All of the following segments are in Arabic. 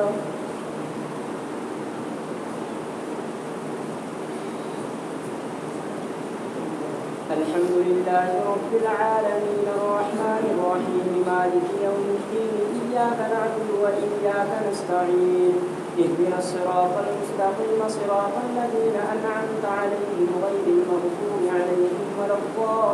أكبر. الحمد لله رب العالمين الرحمن الرحيم مالك يوم الدين إياك نعبد وإياك نستعين اهدنا الصراط المستقيم صراط الذين أنعمت عليهم غير المغضوب عليهم ولا الضالين.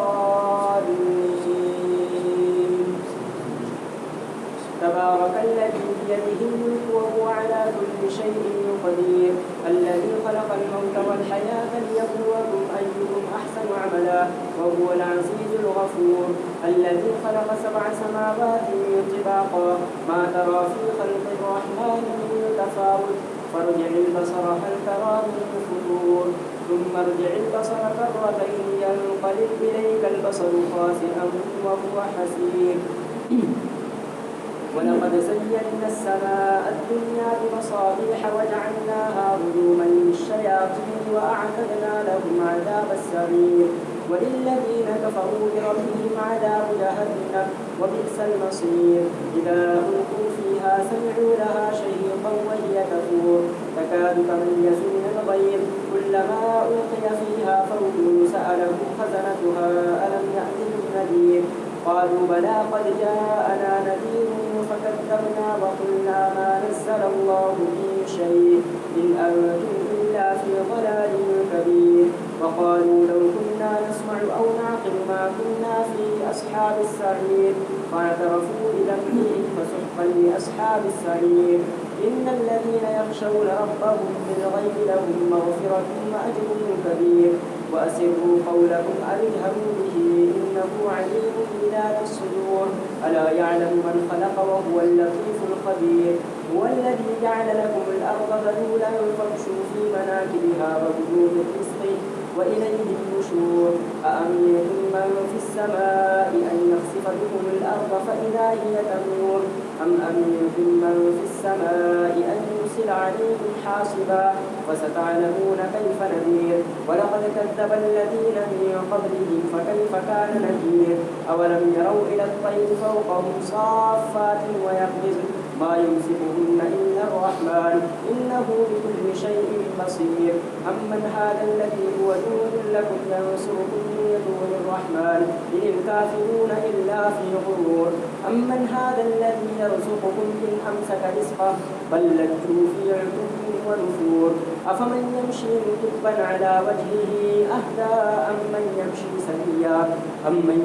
تبارك الذي بيده الملك وهو على كل شيء قدير الذي خلق الموت والحياة ليبلوكم أيكم أحسن عملا وهو العزيز الغفور الذي خلق 7 سماوات طباقا ما ترى في خلق الرحمن من تفاوت فارجع البصر هل ترى من فطور ثم ارجع البصر كرتين ينقلب إليك البصر خاسئا وهو حسير. ولقد زينا السماء الدنيا بمصابيح وجعلناها رجوما للشياطين وأعتدنا لهم عذاب السعير وللذين كفروا بربهم عذاب جهنم وبئس المصير. إذا ألقوا فيها سمعوا لها شهيقا وهي تفور تكاد تميز من الغيظ كلما ألقي فيها فوج سألهم خزنتها ألم يأتكم نذير قالوا بلى قد جاءنا نذير فكذبنا وقلنا ما نزل الله من شيء إن أنتم إلا في ضلال كبير. وقالوا لو كنا نسمع أو نعقل ما كنا في أصحاب السعير فاعترفوا بذنبهم فسحقا لأصحاب السعير. إن الذين يخشون ربهم بالغيب لهم مغفرة وأجر كبير. وأسروا قولكم أو اجهروا به إنه عليم بذات الصدور ألا يعلم من خلق وهو اللطيف الخبير. هو الذي جعل لكم الأرض ذلولا فامشوا في مناكبها وكلوا من رزقه وإليه النشور. أأمنتم من في السماء أن يخسف بكم الأرض فإذا هي تمور أم أمنتم من في السماء أن يرسل عليكم حاصبا وستعلمون كيف نذير. ولقد كذب الذين من قبلهم فكيف كان نكير. أولم يروا إلى الطير فوقهم صافات ويقبضن ما يمسكهن إلا الرحمن إنه بكل شيء بصير. أمن هذا الذي هو جند لكم ينصركم من دون الرحمن إن الكافرون إلا في غرور. أمن هذا الذي يرزقكم إن أمسك رزقه بل لجوا في عتو ونفور. أفمن يمشي مكبا على وجهه أهدى أمن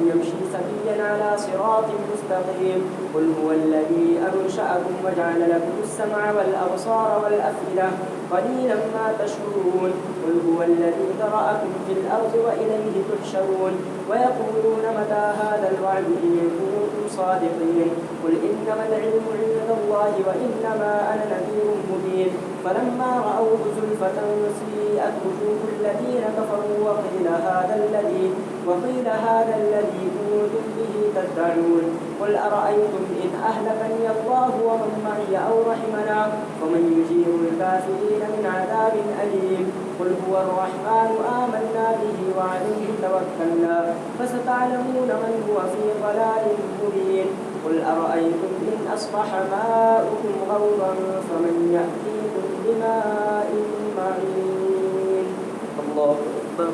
يمشي سويا على صراط مستقيم. قل هو الذي أنشأكم وجعل لكم السمع والأبصار والأفئدة قليلا ما تشكرون. قل هو الذي ذرأكم في الأرض وإليه تحشرون. ويقولون متى هذا الوعد إن كنتم صادقين. قل إنما العلم عند الله وإنما أنا نذير مبين. فلما رأوه زلفة سيئت وجوه الذين كفروا وقيل هذا الذي كنتم به تدعون. قل أرأيتم إن أهلكني الله ومن معي أو رحمنا فمن يجير الكافرين من عذاب أليم. قل هو الرحمن آمنا به وعليه توكلنا فستعلمون من هو في ضلال مبين. قل أرأيتم إن أصبح ماؤكم غورا فمن يأتيكم بماء معين. الله أكبر.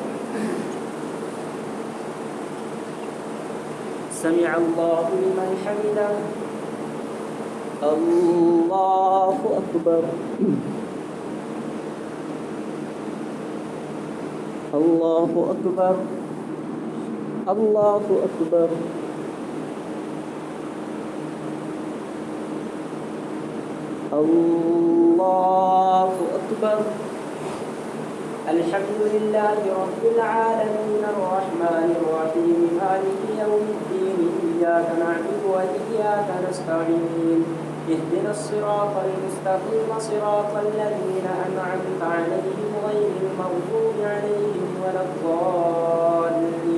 سمع الله لمن حمده. الله أكبر. الله أكبر. الله أكبر. الله أكبر. الحمد لله رب العالمين الرحمن الرحيم مالك يوم الدين إياك نعبد وإياك نستعين اهدنا الصراط المستقيم صراط الذين أنعمت عليهم غير المغضوب عليهم ولا الضالين.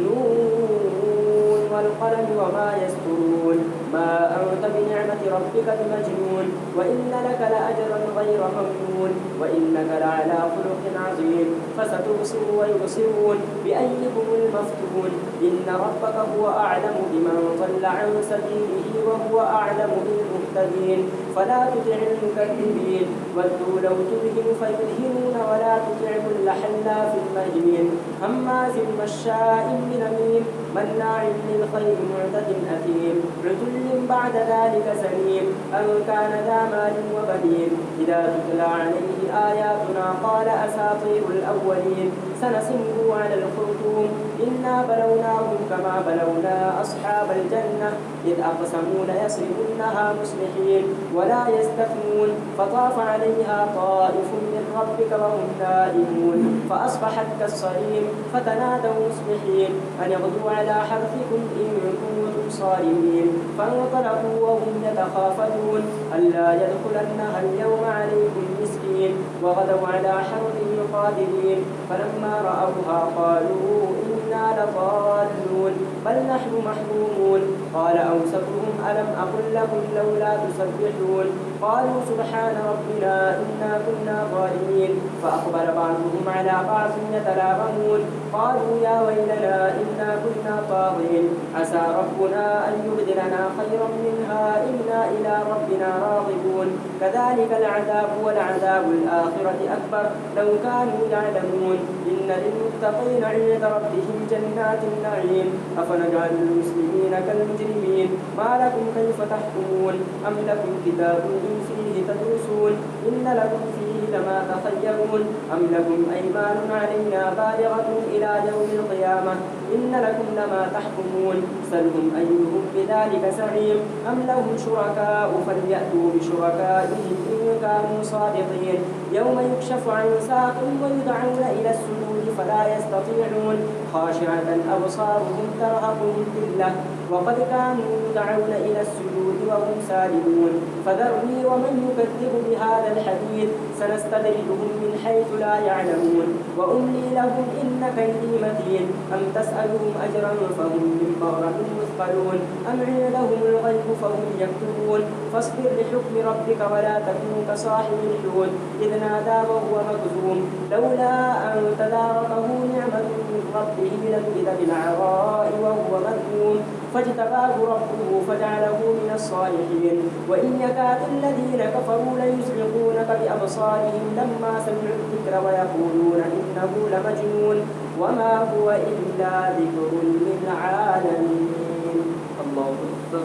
نون والقلم وما يسطرون ما أنت بنعمة ربك بمجنون وإن لك لأجرا غير ممنون وإنك لعلى خلق عظيم فستبصر ويبصرون بأيكم المفتون إن ربك هو أعلم بمن ضل عن سبيله وهو أعلم بالمهتدين فلا تطع المكذبين ودوا لو تدهن فيدهنون ولا تطع كل حلاف مهين هماز مشاء بنميم مناع للخير معتد أثيم عتل بعد ذلك سليم أن كان ذا مال وبنين إذا تتلى عليه آياتنا قال أساطير الأولين سنسمه على الخرطوم إنا بلوناهم كما بلونا أصحاب الجنة إذ أقسموا ليصرمنها مصلحين ولا يستثنون فطاف عليها طائف من ربك وهم نائمون فأصبحت كالصريم فتنادوا مصبحين أن اغدوا على حرثكم إن كنتم صارمين فانطلقوا وهم يتخافتون ألا يدخلنها اليوم عليكم مسكين وغدوا على حرث قادرين فلما رأوها قالوا إنا لضالون بل نحن محرومون قال أوسطهم ألم أقل لكم لولا تسبحون قالوا سبحان ربنا إنا كنا ظالمين فأقبل بعضهم على بعض يتلاومون قالوا يا ويلنا إنا كنا طاغين عسى ربنا أن يبدلنا خيرا منها إنا إلى ربنا راغبون كذلك العذاب ولعذاب الآخرة أكبر لو كانوا يعلمون إن للمتقين عند ربهم جنات النعيم أفنجعل المسلمين كالمجرمين ما لكم كيف تحكمون أم لكم كتاب فيه تدرسون إن لكم فيه لما تخيرون أم لكم أيمان علينا بالغة إلى يوم القيامة إن لكم لما تحكمون سلهم أيهم بذلك زعيم أم لهم شركاء فليأتوا بشركائهم إن كانوا صادقين يوم يكشف عن ساق ويدعون إلى السجود فلا يستطيعون خاشعة أبصارهم ترهقهم ذلة وقد كانوا يدعون إلى السجود وهم سالمون فذرني ومن يكذب بهذا الحديث سنستدرجهم من حيث لا يعلمون وأملي لهم إن كيدي متين أم تسألهم أجرا فهم من مغرم مثقلون أم عندهم الغيب فهم يكتبون فاصبر لحكم ربك ولا تكن كصاحب الحوت إذ نادى وهو مكذوم لولا أن تداركه نعمة من ربه لنبذ بالعراء وهو مذموم فاجتباه ربه فجعله من الصالحين وإن يكاد الذين كفروا ليزلقونك بأبصارهم لما سمعوا الذكر ويقولون إنه لمجنون وما هو إلا ذكر للعالمين الله أكبر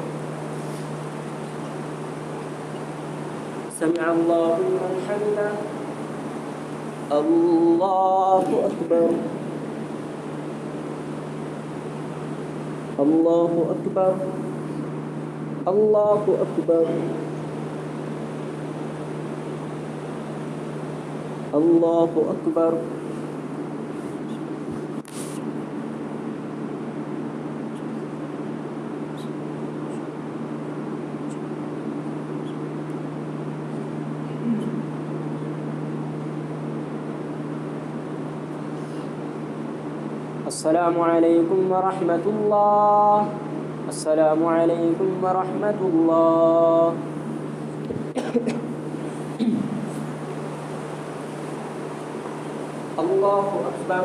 سمع الله لمن حمده الله أكبر الله أكبر الله أكبر الله أكبر السلام عليكم ورحمة الله السلام عليكم ورحمة الله الله أكبر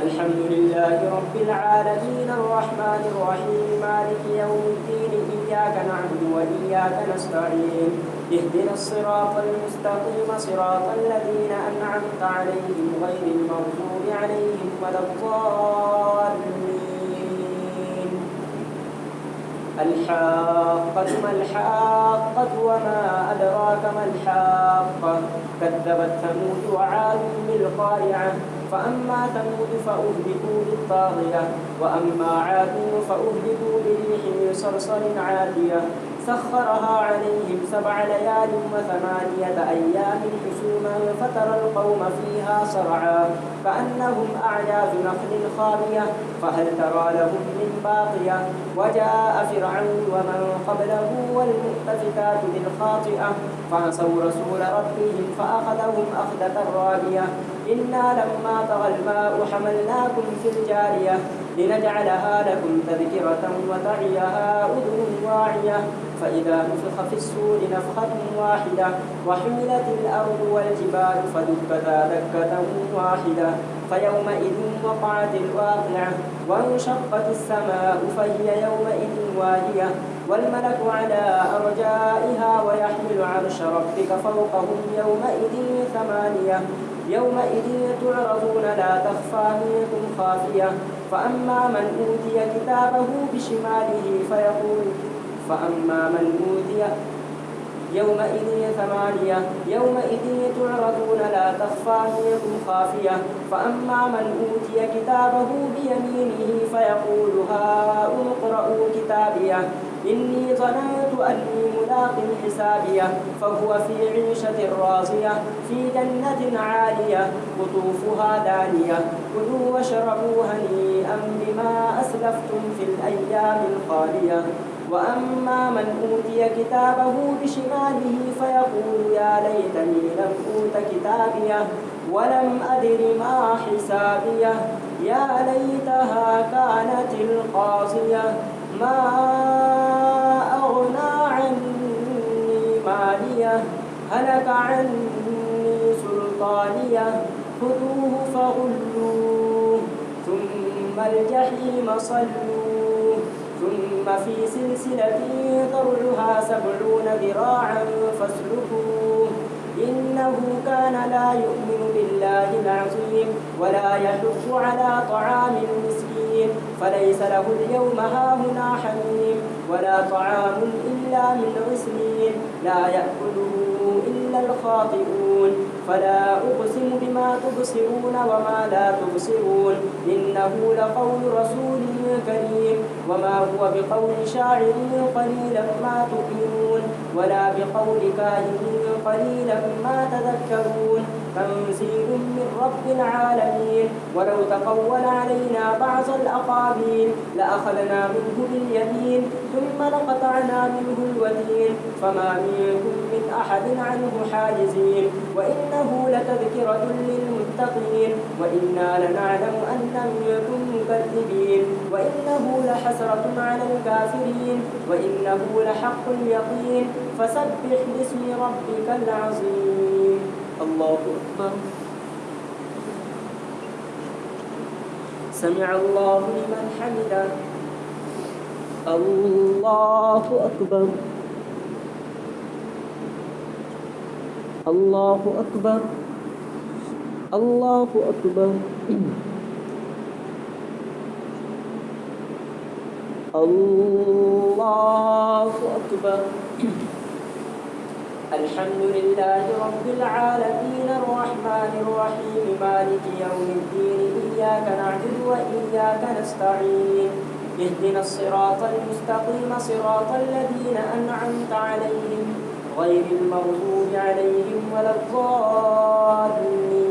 الحمد لله رب العالمين الرحمن الرحيم مالك يوم الدين إياك نعبد وإياك نستعين اهدنا الصراط المستقيم صراط الذين أنعمت عليهم غير المغضوب عليهم ولا الضالين الحاقة ما الحاقة وما أدراك ما الحاقة كذبت ثمود وعاد بالقارعة فأما ثمود فأهلكوا بالطاغية وأما عاد فأهلكوا بريح صرصر عاتية سخرها عليهم 7 ليال و8 أيام حسوما فترى القوم فيها صرعا كأنهم أعجاز نخل خاوية فهل ترى لهم من باقية وجاء فرعون ومن قبله والمؤتفكات بالخاطئة فعصوا رسول ربهم فأخذهم أخذة رابية إنا لما طغى الماء حملناكم في الجارية لنجعلها لكم تذكرة وتعيها أذن واعية فإذا نفخ في الصور نفخة واحدة وحملت الأرض والجبال فدكتا دكة واحدة فيومئذ وقعت الواقعة وانشقت السماء فهي يومئذ واهية والملك على أرجائها ويحمل عرش ربك فوقهم يومئذ ثمانية يومئذ تعرضون لا تخفى منكم خافية فأما من أوتي كتابه بشماله فأما من أوتي يومئذ ثمانية يومئذ تعرضون لا تخفى منكم خافية فأما من أوتي كتابه بيمينه فيقول هاؤم اقرءوا كتابيه إني ظننت أني ملاق حسابيه فهو في عيشة راضية في جنة عالية قطوفها دانية كلوا واشربوا هنيئا بما أسلفتم في الأيام الخالية وأما من أوتي كتابه بشماله فيقول يا ليتني لم أوت كتابيه ولم أدر ما حسابيه يا ليتها كانت القاضية ما أغنى عني ماليه هلك عني سلطانيه خذوه فغلوه ثم الجحيم صلوه ثم في سلسلة ذرعها 70 ذراعا فاسلكوه إنه كان لا يؤمن بالله العظيم ولا يحض على طعام المسكين فليس له اليوم هاهنا حميم ولا طعام إلا من غسلين لا يأكله إلا الخاطئون فلا أقسم بما تبصرون وما لا تبصرون إنه لقول رسول كريم وما هو بقول شاعر قليلا ما تؤمنون ولا بقول كاهن قليلا ما تذكرون تنزيل من رب العالمين ولو تقول علينا بعض الأقاويل لأخذنا منه باليمين ثم لقطعنا منه الوتين فما منكم من أحد عنه حاجزين وإنه لتذكرة للمتقين وإنا لنعلم أن منكم مكذبين وإنه لحسرة على الكافرين وإنه لحق اليقين فسبح باسم ربك العظيم الله أكبر سمع الله لمن حمده الله أكبر الله أكبر الله أكبر الله أكبر الحمد لله رب العالمين الرحمن الرحيم مالك يوم الدين إياك نعبد وإياك نستعين اهدنا الصراط المستقيم صراط الذين أنعمت عليهم غير المغضوب عليهم ولا الضالين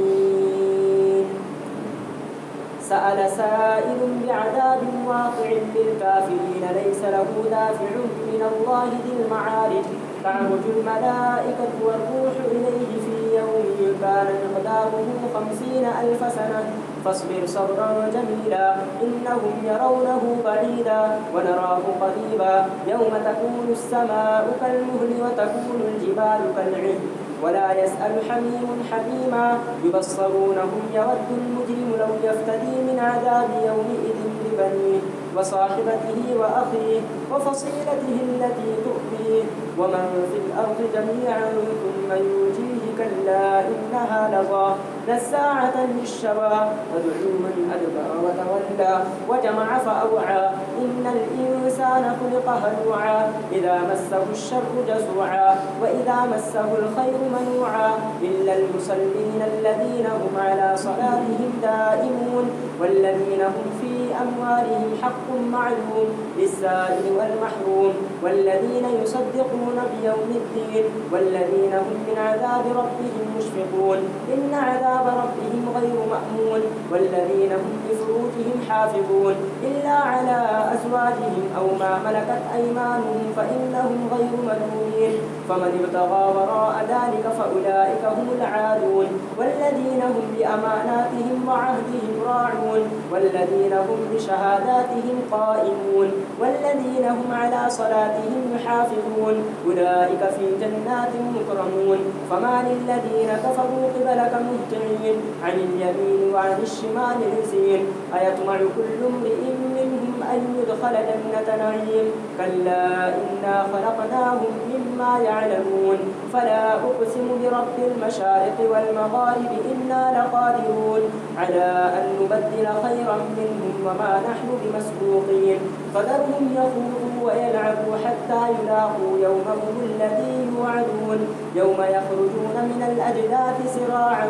سأل سائل بعذاب واقع للكافرين ليس له دافع من الله ذي المعارج تعرج الملائكة والروح إليه في يوم كان مقداره 50,000 سنة فاصبر صبرا جميلا إنهم يرونه بعيدا ونراه قريبا يوم تكون السماء كالمهل وتكون الجبال كالعهن ولا يسأل حميم حميما يبصرونهم يود المجرم لو يفتدي من عذاب يومئذ ببنيه وصاحبته وأخيه وفصيلته التي تؤذيه ومن في الأرض جميعا ثم ينجيه كلا إنها لظى نزاعة للشوى تدعو من أدبر وتولى وجمع فأوعى إن الإنسان خلق هلوعا إذا مسه الشر جزوعا وإذا مسه الخير منوعا إلا المصلين الذين هم على صلاتهم دائمون والذين هم في أموالهم حق معلوم للسائل والمحروم والذين يصدقون بيوم الدين والذين هم من عذاب ربهم مشفقون إن عذاب ربهم غير مأمون والذين هم لفروجهم حافظون إلا على أزواجهم أو ما ملكت أيمانهم فإنهم غير ملومين فمن ابتغى وراء ذلك فأولئك هم العادون والذين هم لأماناتهم وعهدهم راعون والذين هم بشهاداتهم قائمون والذين هم على صلاتهم يحافظون أولئك في جنات مكرمون فما للذين كفروا قبلك مهطعين عن اليمين وعن الشمال عزين أيطمع كل امرئ منهم أن يدخل جنة نعيم كلا إنا خلقناهم مما يعلمون فلا أقسم برب المشارق والمغارب إنا لقادرون على أن نبدل خيرا منهم وما نحن بمسبوقين فذرهم يخوضوا ويلعبوا حتى يلاقوا يومهم الذي يوعدون يوم يخرجون من الأجداث سراعا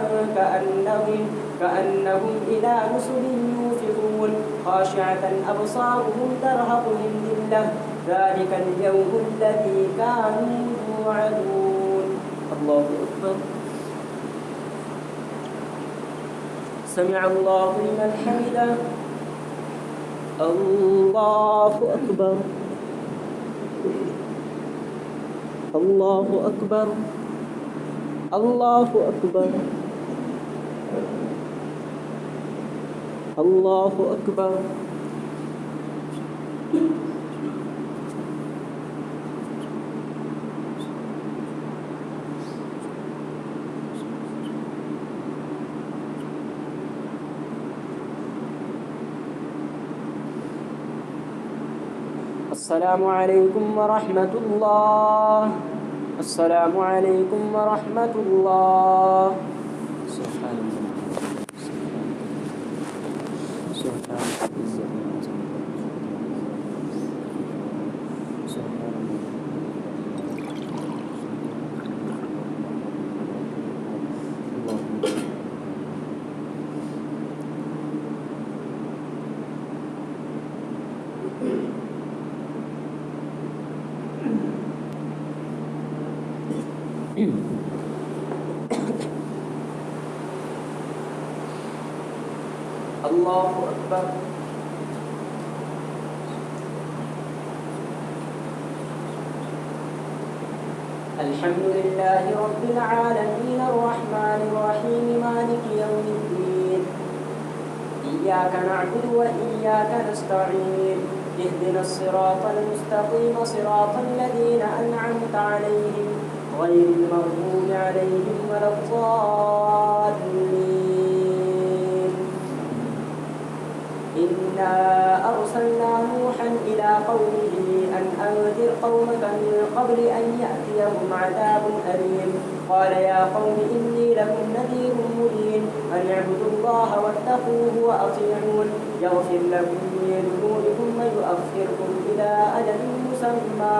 كأنهم إلى نصب يوفضون خاشعة أبصارهم ترهقهم ذلة ذلك اليوم الذي كانوا يوعدون. الله أكبر. سمع الله لمن حمده. الله أكبر. الله أكبر. الله أكبر. الله أكبر. السلام عليكم ورحمة الله. السلام عليكم ورحمة الله. سبحان الله. الله أكبر. الحمد لله رب العالمين الرحمن الرحيم مالك يوم الدين إياك نعبد وإياك نستعين اهدنا الصراط المستقيم صراط الذين أنعمت عليهم غير المغضوب عليهم ولا الضالين. إنا أرسلنا نوحا إلى قومه أن أنذر قومك من قبل أن يأتيهم عذاب أليم قال يا قوم إني لكم نذير مبين أن اعبدوا الله واتقوه وأطيعون يغفر لكم من ذنوبكم ويؤخركم إلى أجل مسمى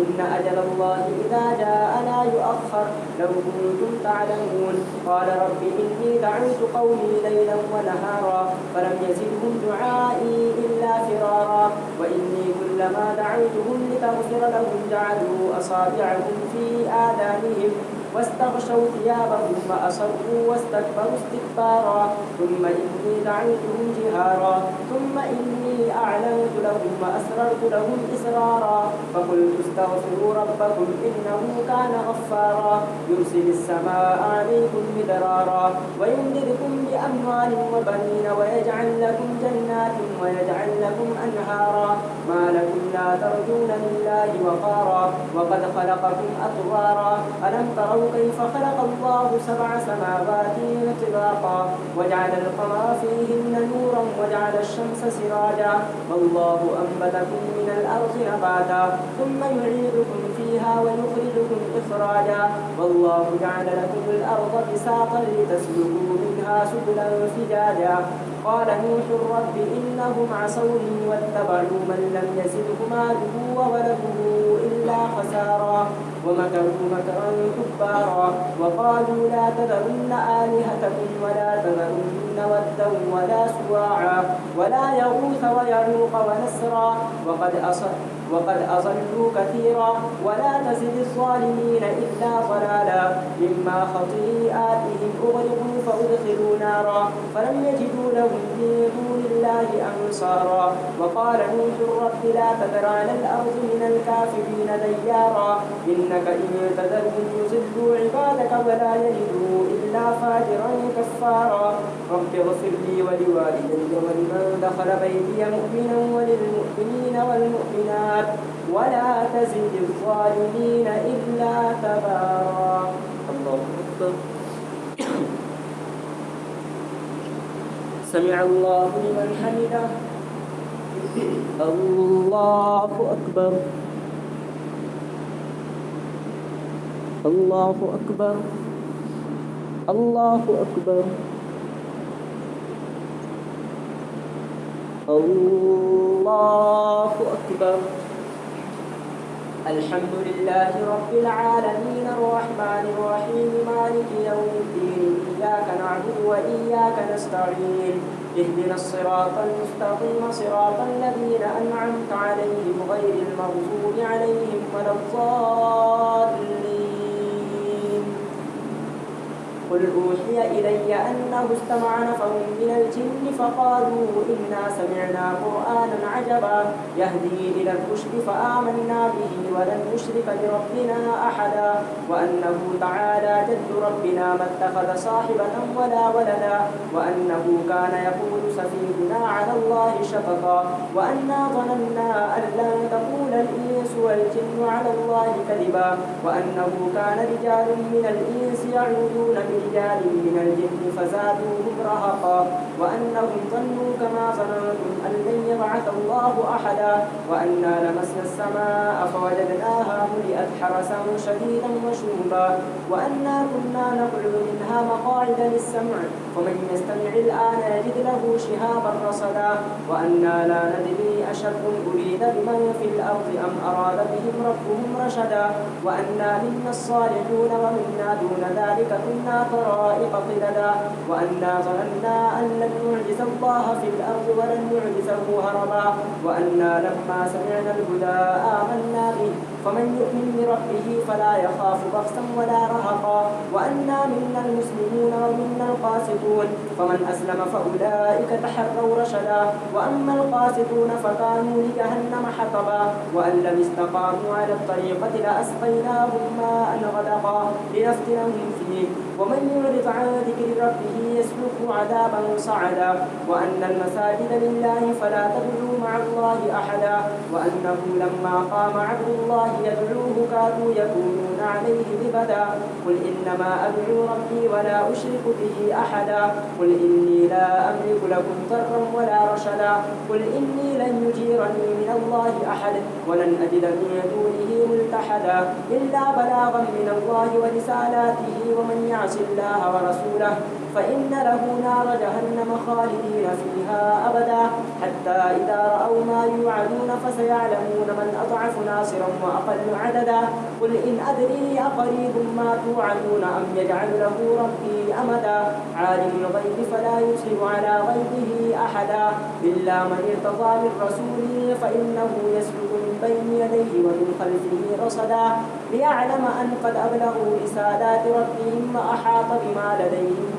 إن أجل الله إذا جاء لا يؤخر لو كنتم تعلمون قال رب إني دعوت قومي ليلا ونهارا فلم يزدهم دعائي إلا فرارا وإني كلما دعوتهم لتغفر لهم جعلوا أصابعهم في آذانهم واستغشوا ثيابهم وأصروا واستكبروا استكبارا ثم إني دعوتهم جهارا ثم إني أعلنت لهم وأسررت لهم إسرارا فقلت استغفروا ربكم إنه كان غفارا يرسل السماء عليكم مدرارا ويمددكم بأموال وبنين ويجعل لكم جنات ويجعل لكم أنهارا ما لكم لا ترجون لله وقارا وقد خلقكم أطوارا ألم تروا كيف خلق الله 7 سماوات طباقا وجعل القمر فيهن نورا وجعل الشمس سراجا والله أنبتكم من الأرض نباتا ثم يعيدكم فيها ويخرجكم إخراجا والله جعل لكم الأرض بساطا لتسلكوا منها سبلا فجاجا قال نوح رب إنهم عصوني واتبعوا من لم يزده ماله وولده إلا خسارا ومكروا مكرا كبارا وقالوا لا تذرن آلهتكم ولا تذرن ودا ولا سواعا ولا يغوث ويعوق ونسرا وقد أضلوا كثيرا ولا تزد الظالمين إلا ضلالا مما خطيئاتهم أغرقوا فأدخلوا نارا فلم يجدوا لهم من دون الله أنصارا وقال نوح رب لا تذر على الأرض من الكافرين ديارا إنك إن تذرهم يضلوا عبادك ولا يلدوا إلا فاجرا كفارا رب اغفر لي ولوالدي ولمن دخل بيتي مؤمنا وللمؤمنين والمؤمنات ولا تزد الظالمين إلا تبارا. الله أكبر. سمع الله لمن حمده. الله أكبر. الله أكبر. الله أكبر. الله أكبر. الحمد لله رب العالمين الرحمن الرحيم مالك يوم الدين إياك نعبد وإياك نستعين اهدنا الصراط المستقيم صراط الذين أنعمت عليهم غير المغضوب عليهم ولا الضالين. قل أوحي إلي أنه استمع نفر من الجن فقالوا إنا سمعنا قرآنا عجبا يهدي إلى الرشد فآمنا به ولن نشرك بربنا أحدا وأنه تعالى جد ربنا ما اتخذ صاحبة ولا ولدا وأنه كان يقول سفيهنا على الله شططا وأنا ظننا أن لن تقول الإنس والجن على الله كذبا وأنه كان رجال من الإنس يعوذون برجال من الجن فزادوهم رهقا وأنهم ظنوا كما ظننتم أن لن يبعث الله أحدا وأنا لمسنا السماء فوجدناها ملئت حرسا شديدا وشهبا وأنا كنا نقعد منها مقاعد للسمع فمن يستمع الآن يجد له شهابا رصدا وأنا لا ندري أشر أريد بمن في الأرض أم أراد بهم ربهم رشدا وأنا منا الصالحون ومنا دون ذلك كنا طرائق قددا وأنا ظننا أن لن نعجز الله في الأرض ولن نعجزه هربا وأنا لما سمعنا الهدى آمنا به فمن يؤمن بربه فلا يخاف بخسا ولا رهقا وأنا منا المسلمون ومنا القاسطون فمن أسلم فأولئك تحروا رشدا وأما القاسطون فكانوا لجهنم حطبا وأن لم استقاموا على الطريقة لأسقيناهم ماء غدقا لنفتنهم فيه ومن يعرض عن ذكر ربه يسلكه عذابا صعدا وأن المساجد لله فلا تدعوا مع الله أحدا وأنه لما قام عبد الله يدعوه كادوا يكونون عليه لبدا قل إنما أدعو ربي ولا أشرك به أحدا قل إني لا أملك لكم ضرا ولا رشدا قل إني لن يجيرني من الله أحد ولن أجد من دونه ملتحدا إلا بلاغا من الله ورسالاته ومن يعص الله ورسوله فإن له نار جهنم خالدين فيها أبدا حتى إذا رأوا ما يوعدون فسيعلمون من أضعف ناصرا وأقل عددا قل إن أدري أقريب ما توعدون أم يجعل له ربي أمدا عالم الغيب فلا يظهر على غيبه أحدا إلا من ارتضى من رسول فإنه يسلك من بين يديه ومن خلفه رصدا ليعلم أن قد أبلغوا رسالات ربهم وأحاط بما لديهم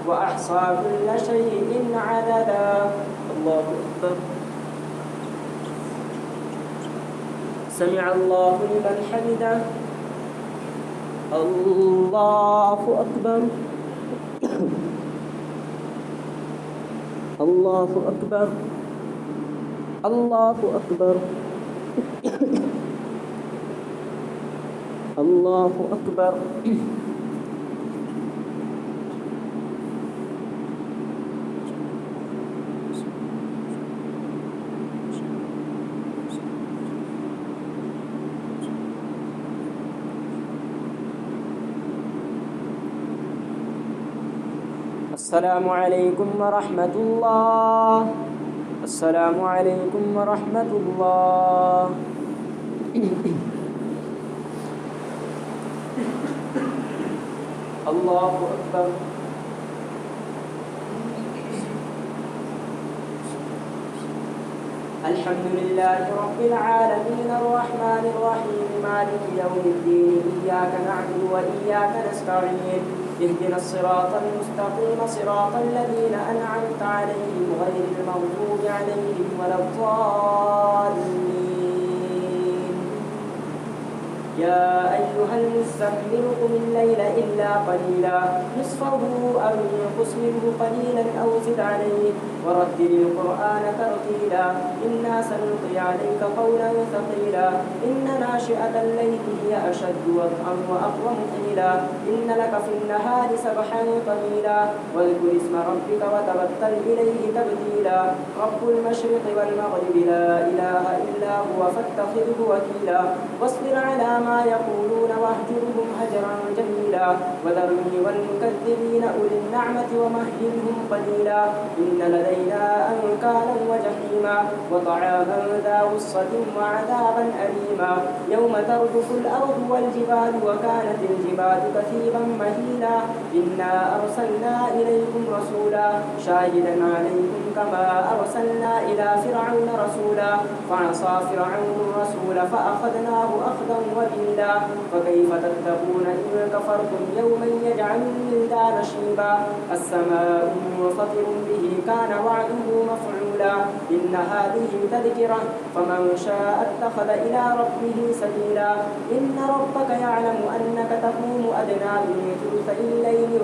وأحصى كل شيء عددا. الله أكبر. سمع الله لمن حمده. الله أكبر. الله أكبر. الله أكبر. الله أكبر. السلام عليكم ورحمة الله. السلام عليكم ورحمة الله. الله أكبر. الحمد لله رب العالمين الرحمن الرحيم مالك يوم الدين إياك نعبد وإياك نستعين اهدنا الصراط المستقيم صراط الذين أنعمت عليهم غير المغضوب عليهم ولا الضالين. يا أيها المزمل قم الليل إلا قليلا نصفه أو انقص منه قليلا أو زد عليه ورتل القرآن ترتيلا إنا سنلقي عليك قولا ثقيلا إن ناشئة الليل هي أشد وطئا وأقوم قيلا إن لك في النهار سبحا طويلا واذكر اسم ربك وتبتل إليه تبتيلا رب المشرق والمغرب لا إله إلا هو فاتخذه وكيلا واصبر على ما يقولون واهجرهم هجرا جميلا وذرني والمكذبين أولي النعمة ومهلهم قليلا إن لدينا أنكالا وجحيما وطعاما ذا غصة وعذابا أليما يوم ترجف الأرض والجبال وكانت الجبال كثيبا مهيلا إنا أرسلنا إليكم رسولا شاهدا عليكم كما أرسلنا إلى فرعون رسولا فعصى فرعون الرسول فأخذناه أخذا وبيلا فكيف تتقون إن كفرتم يوما يجعل الولدان شيبا السماء منفطر به كان وعده مفعولا إن هذه تذكرة فمن شاء اتخذ إلى ربه سبيلا إن ربك يعلم أنك تقوم أدنى من ثلثي الليل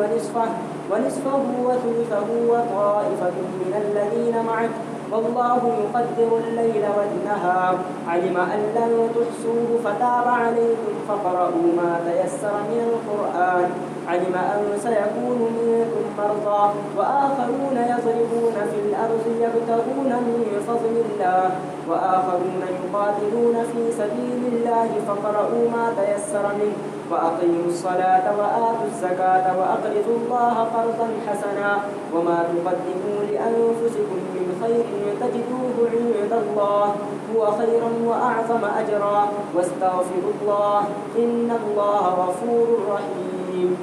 ونصفه وثلثه وطائفة من الذين معك والله يقدر الليل والنهار علم أن لن تحصوه فتاب عليكم فقرأوا ما تيسر من القرآن علم أن سيكون منكم مرضى وآخرون يضربون في الأرض يبتغون من فضل الله وآخرون يقاتلون في سبيل الله فقرأوا ما تيسر منه وأقيموا الصلاة وآتوا الزكاة وأقرضوا الله قرضا حسنا وما تقدموا لأنفسكم من خير تجدوه عند الله هو خيرا وأعظم أجرا واستغفروا الله إن الله غفور رحيم.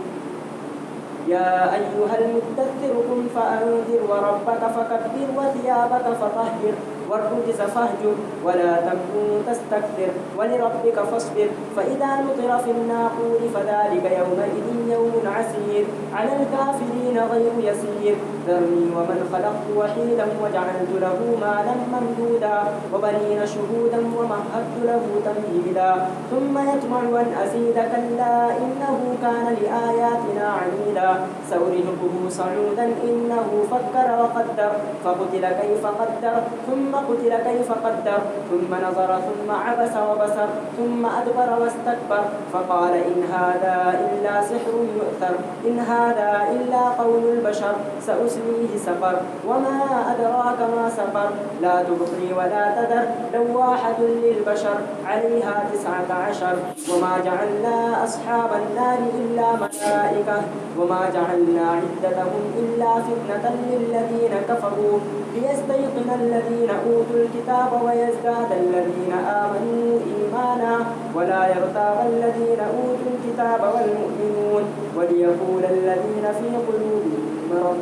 يا أيها المدثر قم فأنذر وربك فكبر وثيابك فطهر والرجز فاهجر ولا تمنن تستكثر ولربك فاصبر فإذا نقر في الناقور فذلك يومئذ يوم عسير على الكافرين غير يسير ذرني ومن خلقت وحيدا وجعلت له مالا ممدودا وبنين شهودا ومهدت له تمهيدا ثم يطمع أن أزيد كلا إنه كان لآياتنا عنيدا سأرهقه صعودا إنه فكر وقدر فقتل كيف قدر ثم قتل كيف قدر ثم نظر ثم عبس وبسر ثم أدبر واستكبر فقال إن هذا إلا سحر يؤثر إن هذا إلا قول البشر سأسليه سقر وما أدراك ما سقر لا تبقي ولا تذر لواحة للبشر عليها 19 وما جعلنا أصحاب النار إلا ملائكة وما جعلنا عدتهم إلا فتنة للذين كفروا ليستيقن الذين أوتوا الكتاب ويزداد الذين آمنوا إيمانا ولا يرتاب الذين أوتوا الكتاب والمؤمنون وليقول الذين في قلوبهم مرض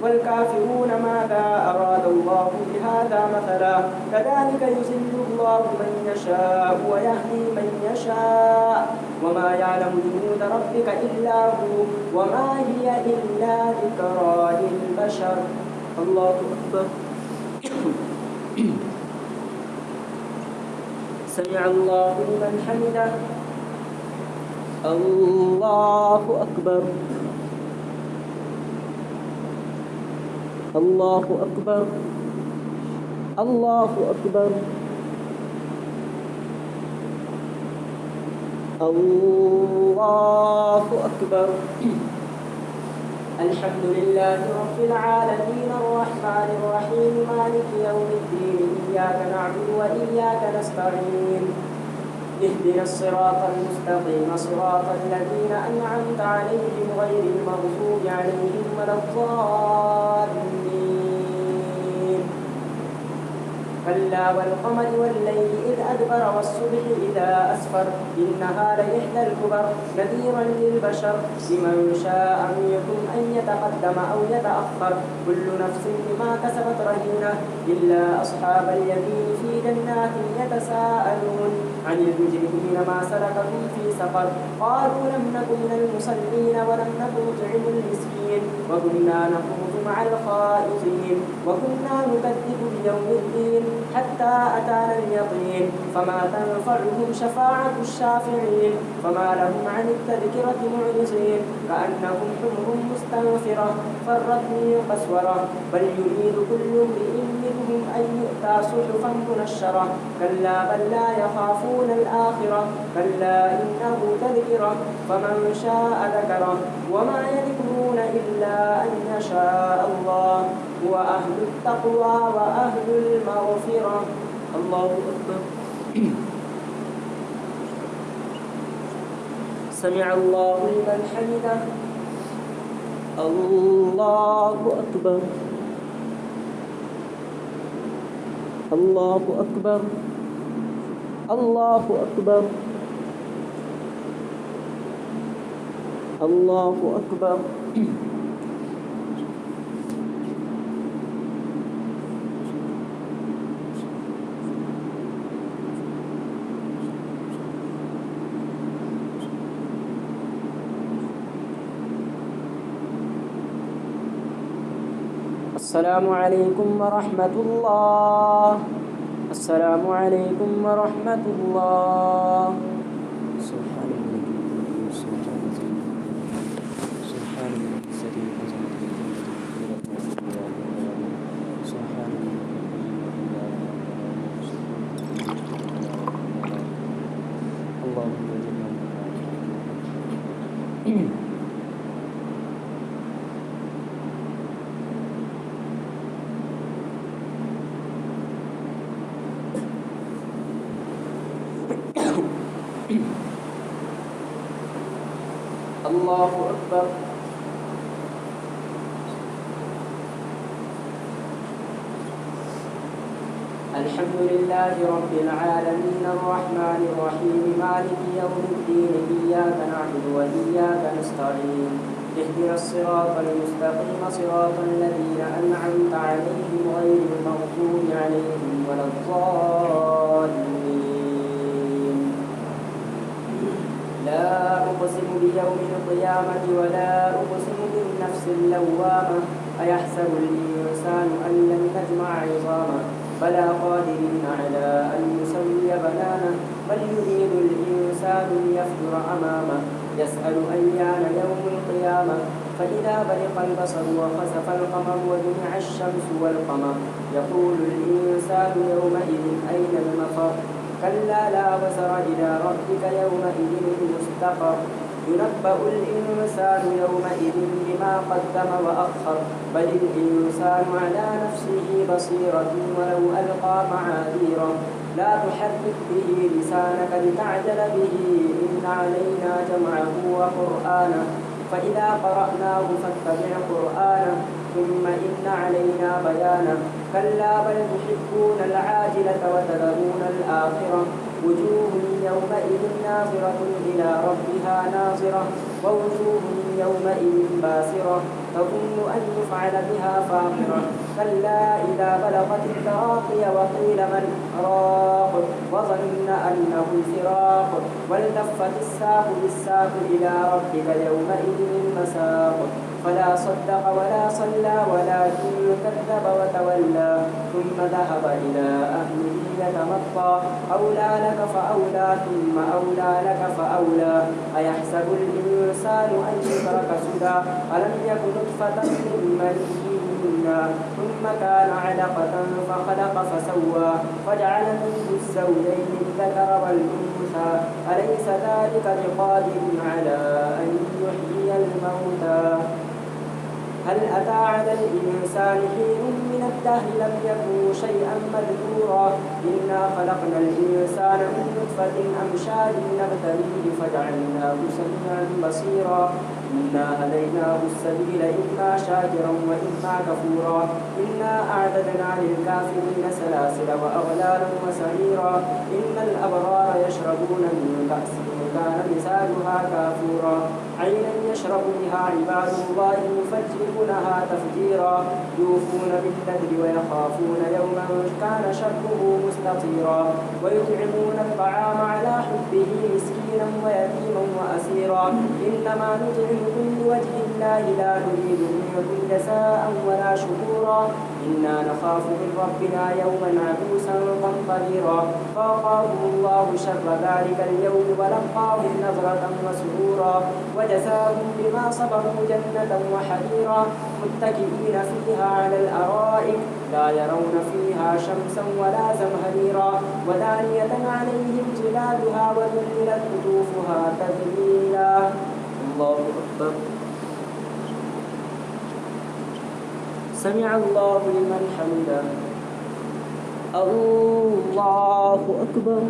والكافرون ماذا أراد الله بهذا مثلا كذلك يضل الله من يشاء ويهدي من يشاء وما يعلم جنود ربك إلا هو وما هي إلا ذكرى للبشر. الله أكبر. سمع الله لمن حمده. الله أكبر. الله أكبر. الله أكبر. الله أكبر. الحمد لله رب العالمين الرحمن الرحيم مالك يوم الدين إياك نعبد وإياك نستعين اهدنا الصراط المستقيم صراط الذين أنعمت عليهم غير المغضوب عليهم ولا الضالين. كلا والقمر والليل إذ أدبر والصبح إذا أسفر إنها لإحدى الكبر نذيرا للبشر لمن شاء منكم أن يتقدم أو يتأخر كل نفس بما كسبت رهينة إلا أصحاب اليمين في جنات يتساءلون عن المجرمين ما سلككم في سقر قالوا لم نكن من المصلين ولم نكن نطعم المسكين وكنا نخوض مع الخائضين وكنا نكذب بيوم الدين حتى أتانا اليقين فما تنفعهم شفاعة الشافعين فما لهم عن التذكرة معرضين كأنهم حمر مستنفرة فرت من قسورة بل يريد كل امرئ منهم أن يؤتى صحفا منشرة كلا بل لا يخافون الآخرة كلا إنه تذكرة فمن شاء ذكره وما يذكرون إلا أن يشاء الله هو أهل التقوى وأهل المغفرة. الله أكبر. سمع الله لمن حمده. الله أكبر. الله أكبر. الله أكبر. الله أكبر. السلام عليكم ورحمة الله. السلام عليكم ورحمة الله. سبحان الله. سبحان الله. سبحان الله. الله أكبر. الحمد لله رب العالمين الرحمن الرحيم مالك يوم الدين إياك نعبد وإياك نستعين اهدنا الصراط المستقيم صراط الذين أنعمت عليهم غير المغضوب عليهم ولا الضالين. لا أقسم بيوم القيامة ولا أقسم بالنفس اللوامة أيحسب الإنسان أن لن نجمع عظامه بلى قادرين على أن نسوي بنانه بل يريد الإنسان ليفجر أمامه يسأل أيان يوم القيامة فإذا برق البصر وخسف القمر وجمع الشمس والقمر يقول الإنسان يومئذ أين المفر كلا لا وزر إلى ربك يومئذ المستقر ينبأ الإنسان يومئذ بما قدم وأخر بل الإنسان على نفسه بصيرة ولو ألقى معاذيره لا تحرك به لسانك لتعجل به إن علينا جمعه وقرآنه فإذا قرأناه فاتبع قرآنه ثم إن علينا بيانه كلا بل تحبون العاجلة وتذرون الآخرة وجوه يومئذ ناظرة إلى ربها ناظرة ووجوه يومئذ باسرة تظن أن يفعل بها فاقرة كلا إذا بلغت التراقي وقيل من راق وظن أنه الفراق والتفت الساق بالساق إلى ربك يومئذ المساق فلا صدق ولا صلى ولكن كذب وتولى ثم ذهب إلى أهله يتمطى أولى لك فأولى ثم أولى لك فأولى أيحسب الإنسان أن يترك سدى ألم يك نطفة من مني ثم كان علقة فخلق فسوى فجعل منه الزوجين الذكر والأنثى أليس ذلك بقادر على أن يحيي الموتى هل أتى على الإنسان حين من الدهر لم يكن شيئا مذكورا إنا خلقنا الإنسان من نطفة أمشاج نبتليه فجعلناه سميعا بصيرا إنا هديناه السبيل إما شاكرا وإما كفورا إنا أعتدنا للكافرين سلاسل وأغلالا وسعيرا إن الأبرار يشربون من كأس كان مزاجها كافورا عينا يشرب بها عباد الله يفجرونها تفجيرا يوفون بالنذر ويخافون يوما كان شره مستطيرا ويطعمون الطعام على حبه مسكينا ويتيما وأسيرا إنما نطعمكم لوجه الله لا نريد منكم جزاء ولا شكورا إنا نخاف من ربنا يوما عبوسا قمطريرا فوقاهم الله شر ذلك اليوم ولقاهم نظرة وسرورا وجزاهم بما صبروا جنة وحريرا متكئين فيها على الأرائك لا يرون فيها شمسا ولا زمهريرا ودانية عليهم ظلالها وذللت قطوفها تذليلا الله أكبر سمع الله لمن حمده الله أكبر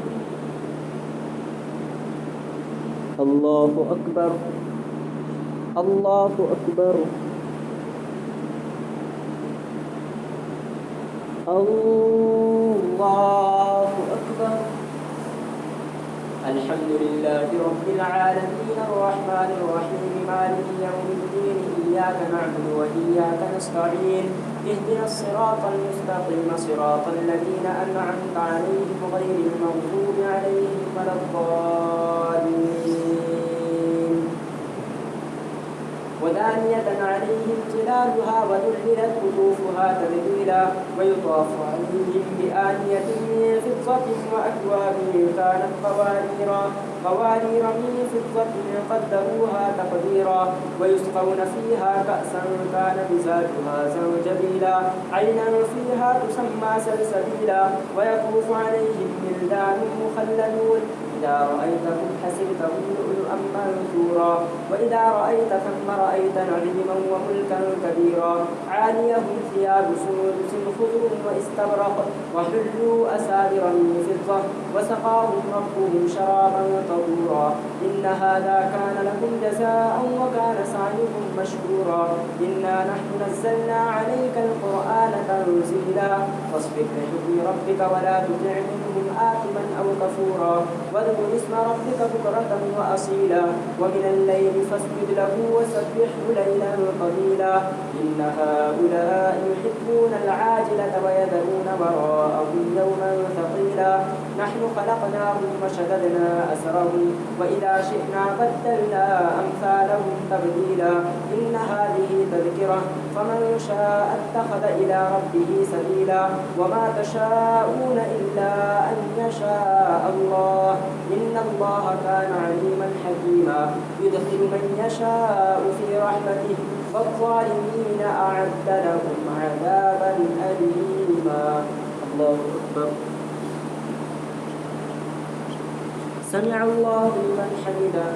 الله أكبر الله أكبر الله أكبر الحمد لله رب العالمين الرحمن الرحيم مالك يوم الدين إياك نعبد وإياك نستعين اهدنا الصراط المستقيم صراط الذين أنعمت عليهم غير المغضوب عليهم ولا الضالين ودانية عليهم ظلالها وذللت قطوفها تذليلا ويطاف عليهم بآنية من فضة وأكواب كانت قوارير من فضة قدروها تقديرا ويسقون فيها كأسا كان مزاجها زنجبيلا عينا فيها تسمى سلسبيلا ويطوف عليهم ولدان مخلدون إذا رأيتهم حسبتهم لؤلؤا منثورا وإذا رأيت ثم رأيت نعيما وملكا كبيرا عاليهم ثياب سندس خضر واستبرق وحلوا أساور من فضة وسقاهم ربهم شرابا طهورا إن هذا كان لكم جزاء وكان سعيكم مشكورا إنا نحن نزلنا عليك القرآن تنزيلا فاصبر لحكم ربك ولا تطع منهم آثما أو كفورا واذكر اسم ربك بكرة وأصيلا ومن الليل فاسجد له وسبحه ليلا قليلا إن هؤلاء يحبون العاجلة ويذرون وراءهم يوما ثقيلا نحن خلقناهم وشددنا أسرهم وإذا شئنا بدلنا أمثالهم تبديلا إن هذه تذكرة فمن شاء اتخذ إلى ربه سبيلا وما تشاءون إلا أن يشاء الله إن الله كان عليما حكيما يدخل من يشاء في رحمته والظالمين أعد لهم عذابا أليما الله أكبر سمع الله لمن حمده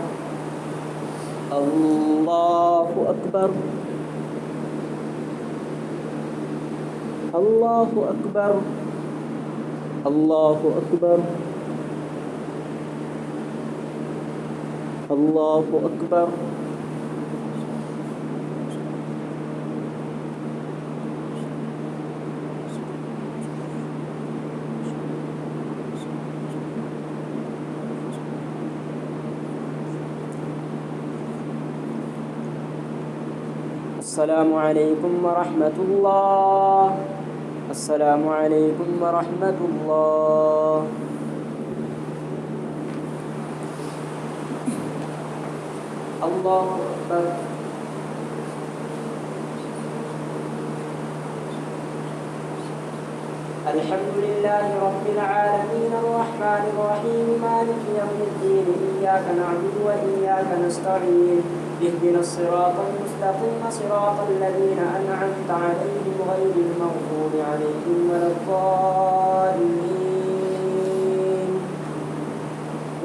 الله أكبر الله أكبر الله أكبر الله أكبر السلام عليكم ورحمة الله السلام عليكم ورحمة الله الله أكبر الحمد لله رب العالمين الرحمن الرحيم مالك يوم الدين إياك نعبد وإياك نستعين اهدنا الصراط المستقيم صراط الذين أنعمت عليهم غير المغضوب عليهم ولا الضالين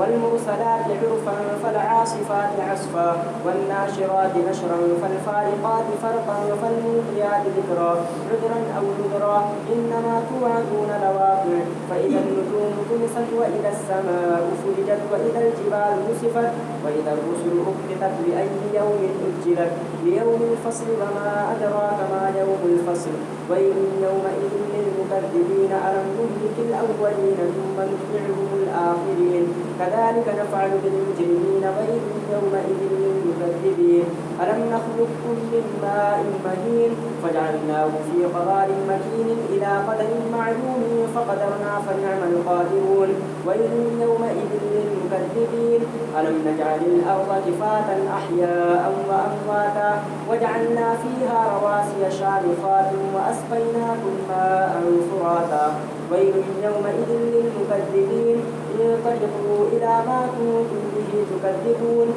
والمرسلات عرفا فالعاصفات عصفا والناشرات نشرا فالفارقات فرقا فالملقيات ذكرا عذرا أو نذرا إنما توعدون لواقع فإذا النجوم طمست وإذا السماء فرجت وإذا الجبال نسفت وإذا الرسل أقتت لأي يوم أجلت ليوم الفصل وما أدراك ما يوم الفصل ويل يومئذ للمكذبين ألم نهلك الأولين ثم نتبعهم الآخرين كذلك نفعل بالمجرمين ويل يومئذ للمكذبين ألم نخلقكم من ماء مهين فجعلناه في قرار مكين إلى قدر معلوم فقدرنا فنعم القادرون ويل يومئذ للمكذبين ألم نجعل الأرض كفاتا أحياء وأمواتا وجعلنا فيها رواسي شامخات وأسقيناكم ماء فراتا ويل يومئذ للمكذبين انطلقوا إلى ما كنتم به تكذبون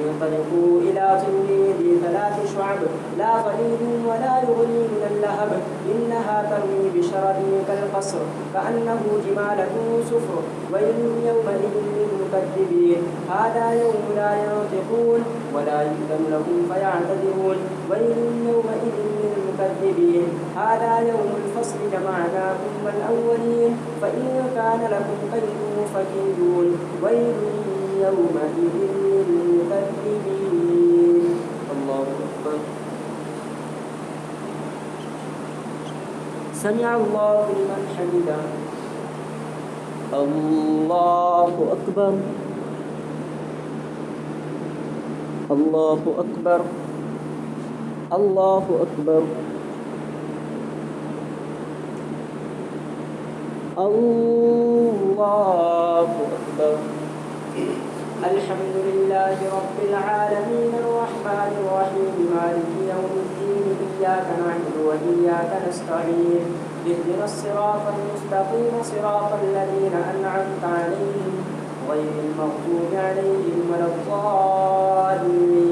انطلقوا إلى ظل ذي 3 شعب لا ظليل ولا يغني من اللهب إنها ترمي بشرر كالقصر كأنه جمالة صفر ويل يومئذ للمكذبين هذا يوم لا ينطقون ولا يؤذن لهم فيعتذرون ويل يومئذ للمكذبين هذا يوم الفصل جمعناكم والأولين فإن كان لكم كيد فكيدون ويل يومئذ للمكذبين الله أكبر سمع الله لمن حمده الله أكبر الله أكبر الله أكبر الله أكبر الحمد لله رب العالمين الرحمن الرحيم مالك يوم الدين إياك نعبد وإياك نستعين اهدنا الصراط المستقيم صراط الذين أنعمت عليهم غير المغضوب عليهم ولا الضالين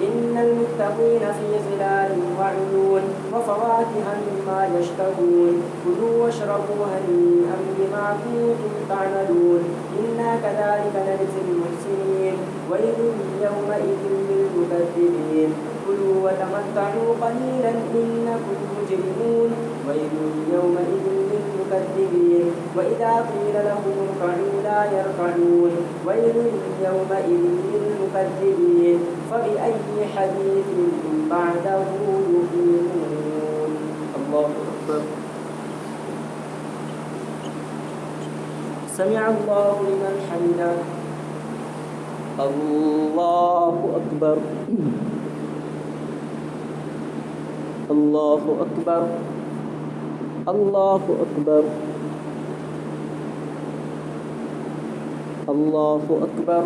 إن المتقين في ظلال وعيون وفواكه مما يشتهون كلوا واشربوا هنيئا بما كنتم تعملون إنا كذلك نجزي المحسنين ويل يومئذ للمكذبين كلوا وتمتعوا قليلا إنكم مجرمون ويل يومئذ للمكذبين وإذا قيل لهم اركعوا لا يركعون ويل يومئذ للمكذبين فبأي حديث بعده يؤمنون الله أكبر سمع الله لمن حمده الله أكبر الله أكبر الله أكبر الله أكبر